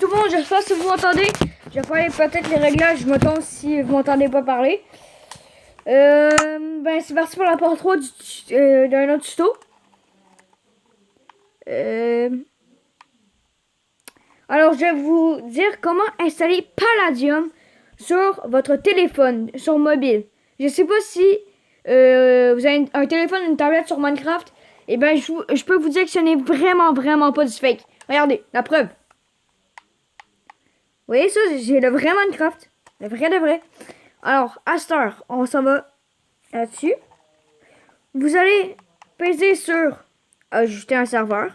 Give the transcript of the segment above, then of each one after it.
Tout le monde, j'espère que vous m'entendez. Je vais parler peut-être les réglages, mettons si vous m'entendez pas parler. Ben c'est parti pour la part 3 d'un autre tuto. Alors je vais vous dire comment installer Palladium sur votre téléphone, sur mobile. Je sais pas si vous avez un téléphone, une tablette sur Minecraft. Et ben je peux vous dire que ce n'est vraiment pas du fake. Regardez, la preuve. Vous voyez ça, j'ai le vrai Minecraft. Le vrai de vrai. Alors, à cette heure, on s'en va là-dessus. Vous allez peser sur ajouter un serveur.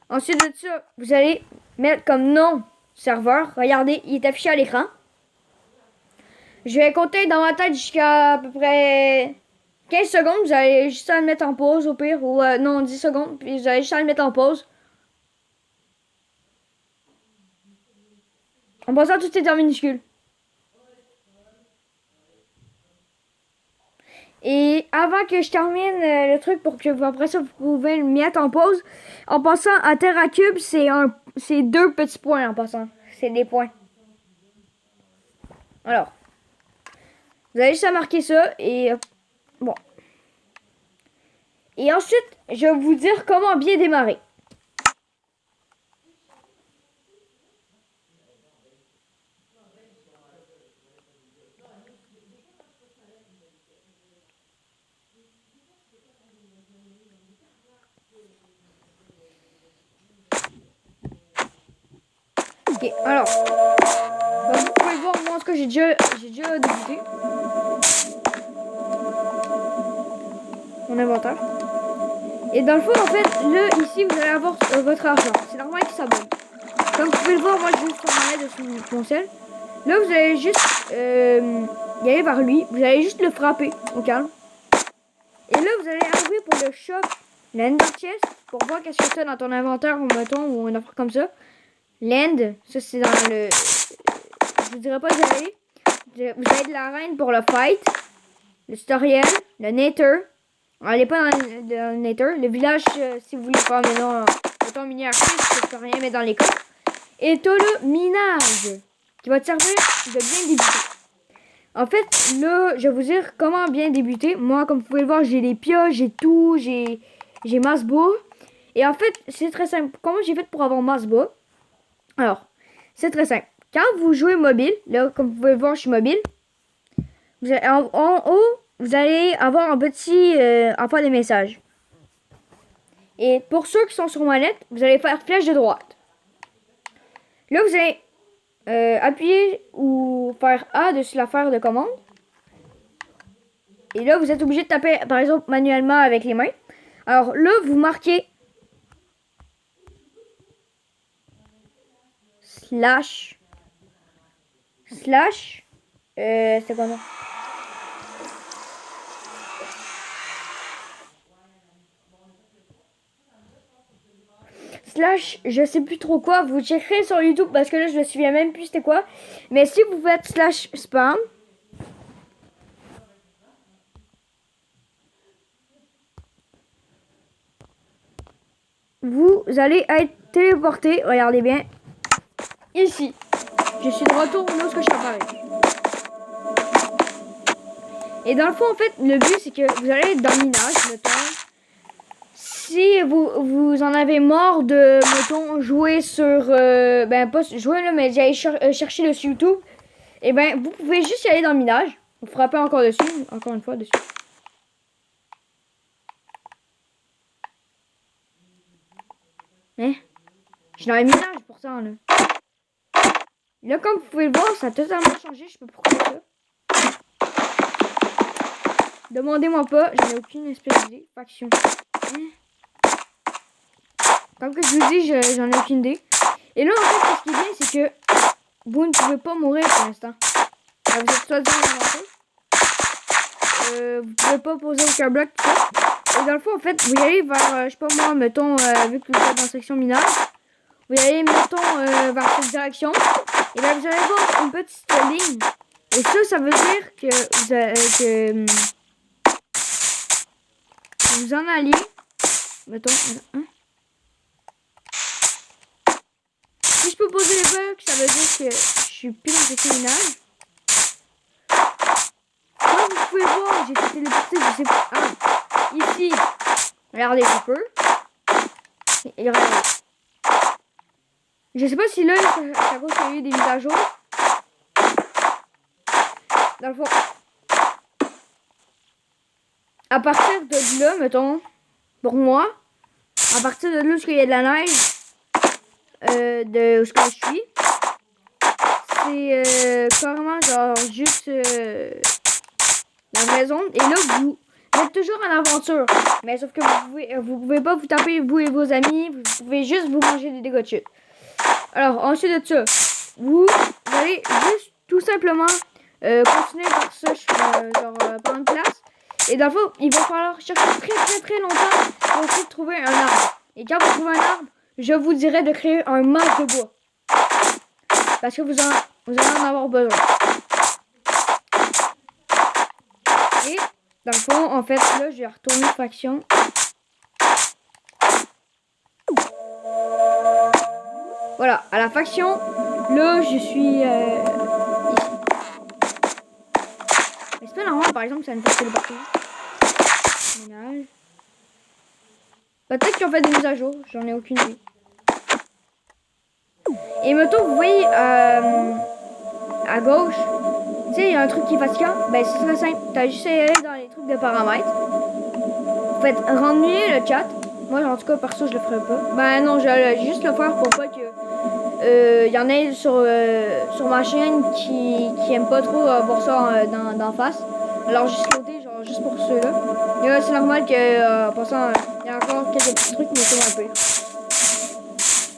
Ensuite de ça, vous allez mettre comme nom serveur. Regardez, il est affiché à l'écran. Je vais compter dans ma tête jusqu'à à peu près 15 secondes. Vous allez juste à le mettre en pause au pire. Ou non, 10 secondes. Puis vous allez juste à le mettre en pause. En passant, tout est en minuscule. Et avant que je termine le truc pour que après ça vous pouvez le mettre en pause, en passant à TerraCube, c'est 2 petits points en passant. C'est des points. Alors, vous allez juste à marquer ça et bon. Et ensuite, je vais vous dire comment bien démarrer. Ok, alors, bah, vous pouvez voir moi ce que j'ai déjà débuté. Mon inventaire. Et dans le fond, en fait, là, ici, vous allez avoir votre argent. C'est normal qu'il s'abonne. Comme vous pouvez le voir, moi, je vais faire ma aide sur mon sel. Là, vous allez juste y aller vers lui. Vous allez juste le frapper au calme. Et là, vous allez arriver pour le shop, l'Ender Chest, pour voir qu'est-ce que tu as dans ton inventaire, ou mettons, ou une affaire comme ça. L'End, ça c'est dans le... Je vous dirais pas d'y aller. Vous avez de l'arène pour le fight, le tutoriel, le Nether. Allez pas dans le Nether. Le village, si vous voulez pas, mais non, mettons mini arcade, je peux rien mettre dans les codes. Et t'as le minage, qui va te servir de bien débuter. En fait, là, je vais vous dire comment bien débuter. Moi, comme vous pouvez le voir, j'ai les pioches, j'ai tout, j'ai Masbo. Et en fait, c'est très simple. Comment j'ai fait pour avoir Masbo? Alors, c'est très simple. Quand vous jouez mobile, là, comme vous pouvez le voir, je suis mobile. Vous allez, en haut, vous allez avoir un petit enfant de messages. Et pour ceux qui sont sur manette, vous allez faire flèche de droite. Là, vous allez appuyer ou faire A dessus l'affaire de commande. Et là, vous êtes obligé de taper, par exemple, manuellement avec les mains. Alors là, vous marquez slash c'est quoi ça? Slash, je sais plus trop quoi, vous checkerez sur YouTube parce que là je me souviens même plus c'était quoi. Mais si vous faites slash spam, vous allez être téléporté, regardez bien, ici. Je suis de retour où est-ce que je suis apparu. Et dans le fond, en fait, le but c'est que vous allez être dans le minage, mettons. Si vous en avez marre de, mettons, jouer sur... ben, pas jouer là, mais j'allais chercher le sur YouTube. Et ben, vous pouvez juste y aller dans le minage. Vous frappez encore dessus, encore une fois dessus. Hein? Je suis dans le minage pourtant, là. Là, comme vous pouvez le voir, ça a totalement changé. Je sais pas pourquoi ça. Demandez-moi pas, j'en ai aucune espèce d'idée. Faction. Hein? Comme que je vous dis, j'en ai aucune idée. Et là, en fait, ce qui est bien, c'est que vous ne pouvez pas mourir pour l'instant. Vous êtes soit dans l'inventaire. Vous pouvez pas poser aucun bloc, tout ça. Et dans le fond, en fait, vous y allez vers, je sais pas moi, mettons, vu que vous êtes dans la section minage, vous y allez, mettons, vers cette direction. Et là, vous allez voir une petite ligne. Et ça veut dire que vous en alliez, mettons, hein? si je peux poser les blocs, ça veut dire que je suis plus dans ce minage. Comme vous pouvez voir, j'ai été téléporté, je sais pas. Ah, ici, regardez un peu. Et regardez. Je sais pas si là, ça cause qu'il y a eu des mises à jour. Dans le fond, à partir de là, mettons, pour moi, à partir de là où il y a de la neige, de où je suis, c'est carrément genre juste la vraie zone. Et là, vous êtes toujours en aventure. Mais sauf que vous pouvez pas vous taper, vous et vos amis. Vous pouvez juste vous manger des dégâts de chute. Alors, ensuite de ça, vous allez juste tout simplement continuer par ça, par une place. Et dans le fond, il va falloir chercher très longtemps pour essayer de trouver un arbre. Et quand vous trouvez un arbre, je vous dirais de créer un masse de bois. Parce que vous allez en avoir besoin. Et dans le fond, en fait, là, je vais retourner faction. Voilà, à la faction, là, je suis ici. Mais c'est pas normal, par exemple, ça ne fait que le partout. Ménage. Peut-être qu'ils ont fait des mises à jour, j'en ai aucune idée. Et mettons, vous voyez à gauche, tu sais, il y a un truc qui est fatigant. Ben, c'est très simple. T'as juste à aller dans les trucs de paramètres. Vous faites ramener le chat. Moi, en tout cas, perso, je le ferai pas. Ben non, je vais juste le faire pour pas que y en ait sur ma chaîne qui aiment pas trop voir ça d'en face. Alors, juste loader, genre, juste pour ceux-là. Et c'est normal que, en passant, il y a encore quelques petits trucs, mais c'est un peu.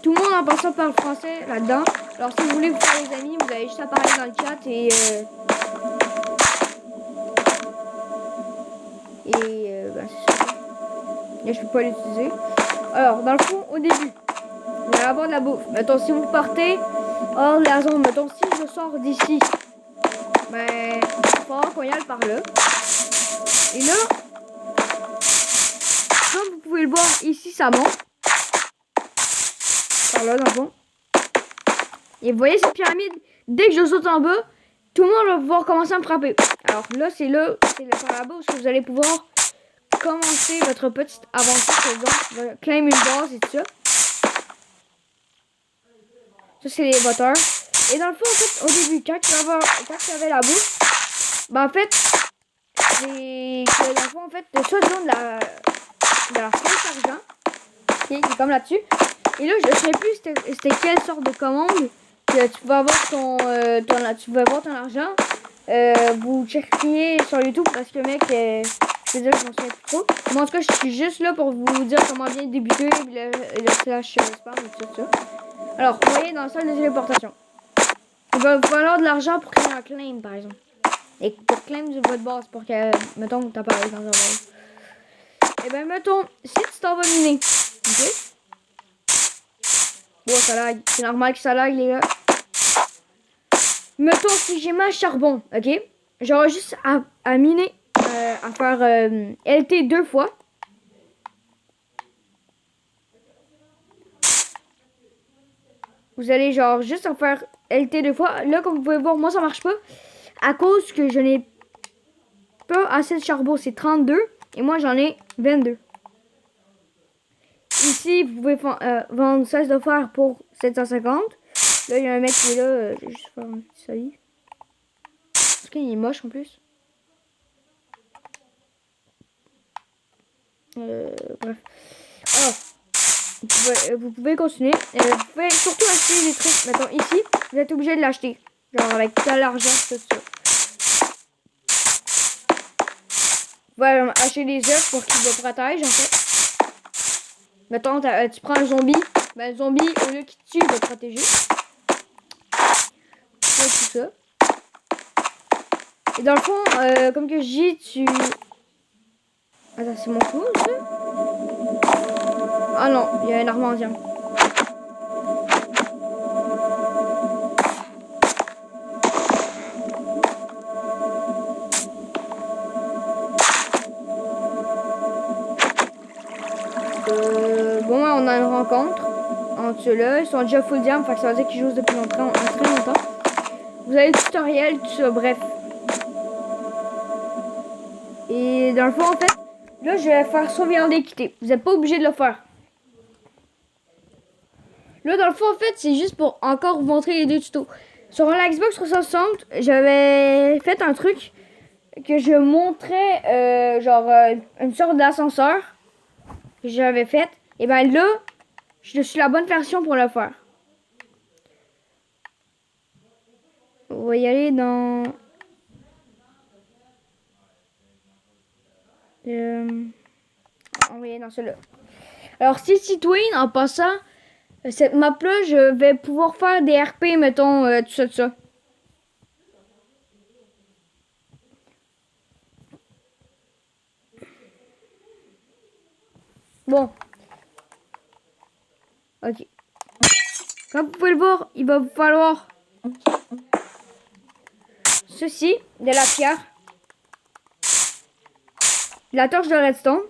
Tout le monde en passant parle français là-dedans. Alors si vous voulez vous faire des amis, vous avez juste à parler dans le chat et ben c'est ça. Et je peux pas l'utiliser. Alors dans le fond, au début, vous allez avoir de la bouffe. Mettons si vous partez hors de la zone, mettons si je sors d'ici, ben il va falloir qu'on y aille par là. Et là, comme vous pouvez le voir ici, ça monte. Par là dans le fond. Et vous voyez cette pyramide, dès que je saute en bas, tout le monde va pouvoir commencer à me frapper. Alors là, c'est par là-bas où vous allez pouvoir commencer votre petite aventure. Donc, claim une base et tout ça. Ça, c'est les voteurs. Et dans le fond, en fait, au début, quand tu avais la bouffe, ben en fait, c'est que dans le fond, en fait, soit disons de la fausse argent, qui est comme là-dessus. Et là, je sais plus c'était quelle sorte de commande. Que tu vas avoir tu vas avoir ton argent. Vous checkeriez sur YouTube parce que mec, je veux dire, je m'en souviens plus trop. Moi en tout cas, je suis juste là pour vous dire comment bien débuter le slash spam et tout ça. Alors, vous voyez dans la salle de téléportation. Il va vous falloir de l'argent pour créer un claim par exemple. Et pour claim votre base pour que, mettons, que t'apparais dans un base. Et ben mettons, si tu t'en vas miner, ok? Bon, ça lag. C'est normal que ça lag, les gars. Mettons, si j'ai ma charbon, ok? J'aurai juste à miner, à faire LT 2 fois. Vous allez genre juste en faire LT 2 fois. Là, comme vous pouvez voir, moi, ça marche pas. À cause que je n'ai pas assez de charbon. C'est 32. Et moi, j'en ai 22. Ici, vous pouvez vendre 16 de fer pour 750. Là, il y a un mec qui est là. Je vais juste faire un petit salut. Parce qu'il est moche en plus. Bref. Alors, vous pouvez continuer. Vous pouvez surtout acheter des trucs. Mettons ici, vous êtes obligé de l'acheter. Genre avec tel argent, tout ça. Vous pouvez acheter des œufs pour qu'il vous protège en fait. Mettons, tu prends un zombie. Ben, le zombie, au lieu qu'il te tue, il va te protéger. Tout ça. Et dans le fond, comme que je dis, tu... Attends, c'est mon tour, ça? Ah non, il y a un armandien. Bon, on a une rencontre. contre ceux-là. Ils sont déjà full diam, fait que ça veut dire qu'ils jouent depuis longtemps, très longtemps. Vous avez le tutoriel, tout ça, bref. Et dans le fond, en fait, là, je vais faire sauvegarder quitter. Vous n'êtes pas obligé de le faire. Là, dans le fond, en fait, c'est juste pour encore vous montrer les deux tutos. Sur la Xbox 360, j'avais fait un truc que je montrais, une sorte d'ascenseur que j'avais fait. Et ben là, je suis la bonne version pour le faire. On va y aller dans... on va y aller dans celui-là. Alors, City Twin, en passant, cette map-là, je vais pouvoir faire des RP, mettons, tout ça, tout ça. Bon. Ok. Comme vous pouvez le voir, il va vous falloir ceci, de la pierre, de la torche de redstone.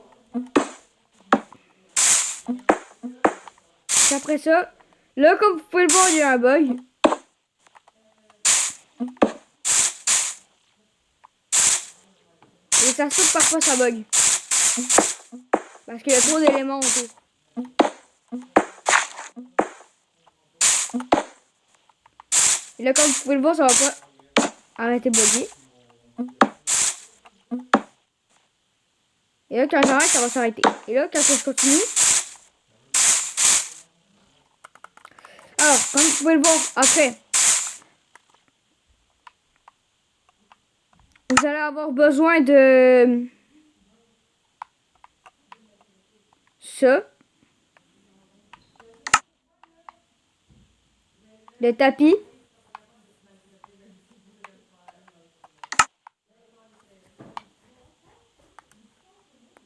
Et après ça, là, comme vous pouvez le voir, il y a un bug. Et ça se trouve parfois ça bug. Parce qu'il y a trop d'éléments autour. Et là, comme vous pouvez le voir, ça va pas arrêter de bugger. Et là, quand j'arrête, ça va s'arrêter. Et là, quand je continue... Alors, comme vous pouvez le voir, après... Vous allez avoir besoin de... ça. Le tapis.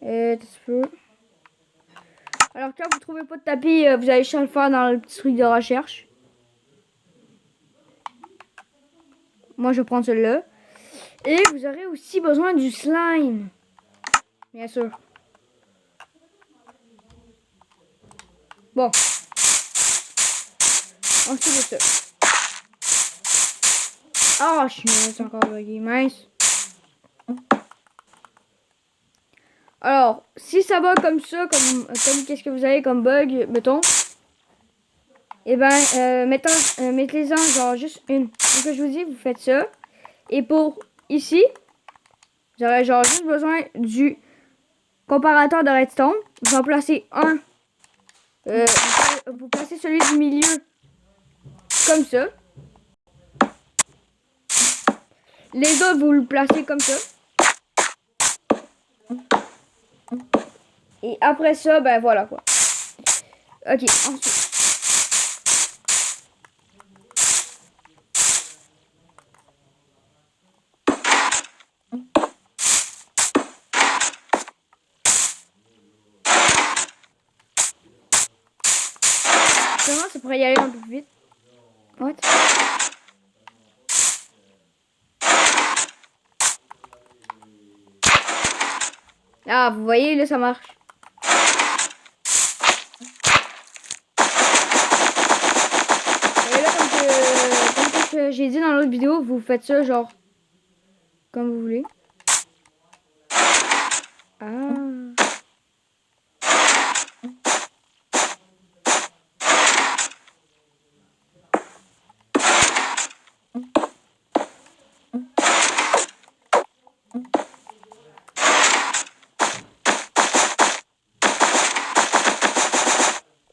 Un petit peu. Alors quand vous trouvez pas de tapis, vous allez chercher le faire dans le petit truc de recherche. Moi je prends celui-là. Et vous aurez aussi besoin du slime. Bien sûr. Bon. Ensuite de ça. Ah, je suis encore bugué, mince. Alors, si ça bug comme ça, comme qu'est-ce que vous avez comme bug, mettons. Et ben, mettez-en genre juste une. Donc je vous dis, vous faites ça. Et pour ici, vous aurez genre juste besoin du comparateur de redstone. Vous en placez un. Vous placez celui du milieu comme ça. Les autres, vous le placez comme ça. Et après ça, ben voilà quoi. Ok, ensuite. Ça pourrait y aller un peu plus vite. What? Ah, vous voyez, là, ça marche. Et là, comme j'ai dit dans l'autre vidéo, vous faites ça, genre, comme vous voulez. Ah.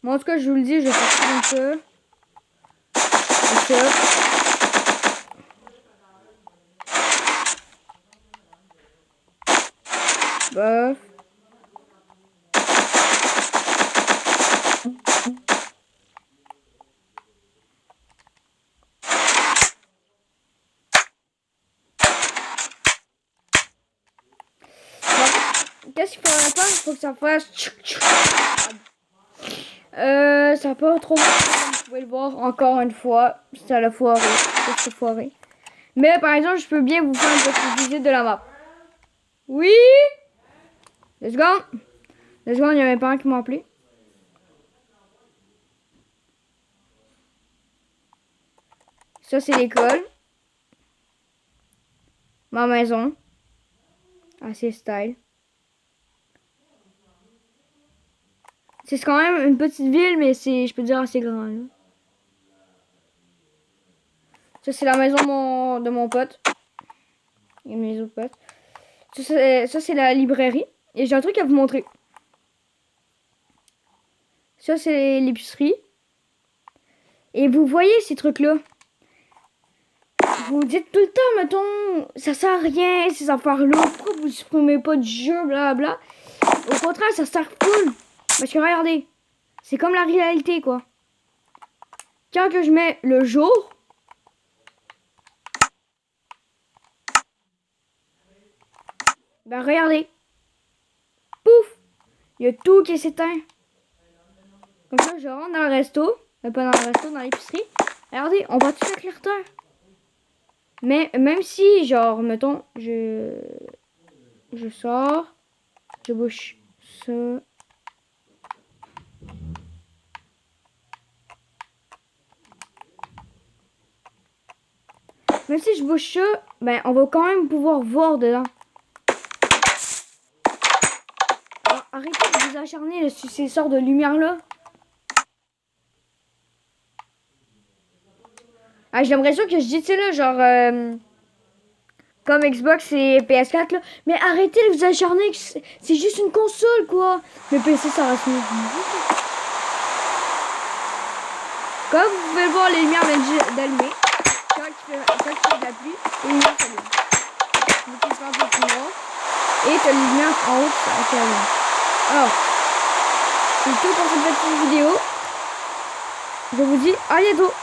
Moi, en tout cas, je vous le dis, je vais faire ça comme ça. Comme ça. Bof. Qu'est-ce qu'il faudrait faire? Il faut que ça fasse... ça peut trop mal, comme vous pouvez le voir encore une fois. Ça l'a foiré. C'est foiré. Mais par exemple, je peux bien vous faire une petite visite de la map. Oui? 2 secondes. 2 secondes, il y a mes parents qui m'ont appelé. Ça, c'est l'école. Ma maison. Assez style. C'est quand même une petite ville, mais c'est, je peux dire, assez grand. Là. Ça, c'est la maison de mon pote. Et mes autres potes. Ça, c'est la librairie. Et j'ai un truc à vous montrer. Ça, c'est l'épicerie. Et vous voyez ces trucs-là. Vous dites tout le temps, mettons, ça sert à rien, ces affaires-là. Pourquoi vous supprimez pas du jeu, blablabla. Au contraire, ça sert full. Parce que regardez, c'est comme la réalité, quoi. Quand que je mets le jour, ben regardez. Pouf, il y a tout qui s'éteint. Comme ça, je rentre dans le resto. Pas dans le resto, dans l'épicerie. Regardez, on voit toute la clarté. Mais même si, genre, mettons, je sors, je bouge ça. Même si je bouge ça, ben, on va quand même pouvoir voir dedans. Alors, arrêtez de vous acharner là, sur ces sortes de lumière-là. Ah, j'ai l'impression que je dis, tu sais, là, genre, comme Xbox et PS4, là. Mais arrêtez de vous acharner, c'est juste une console, quoi. Le PC, ça reste mieux. Comme vous pouvez le voir, les lumières viennent d'allumer. Quand il fait de la pluie, les lumières s'allument. Donc, il fait un peu plus noir. Et t'as les lumières en haut qui allument. Alors, c'est tout pour cette petite vidéo. Je vous dis à bientôt.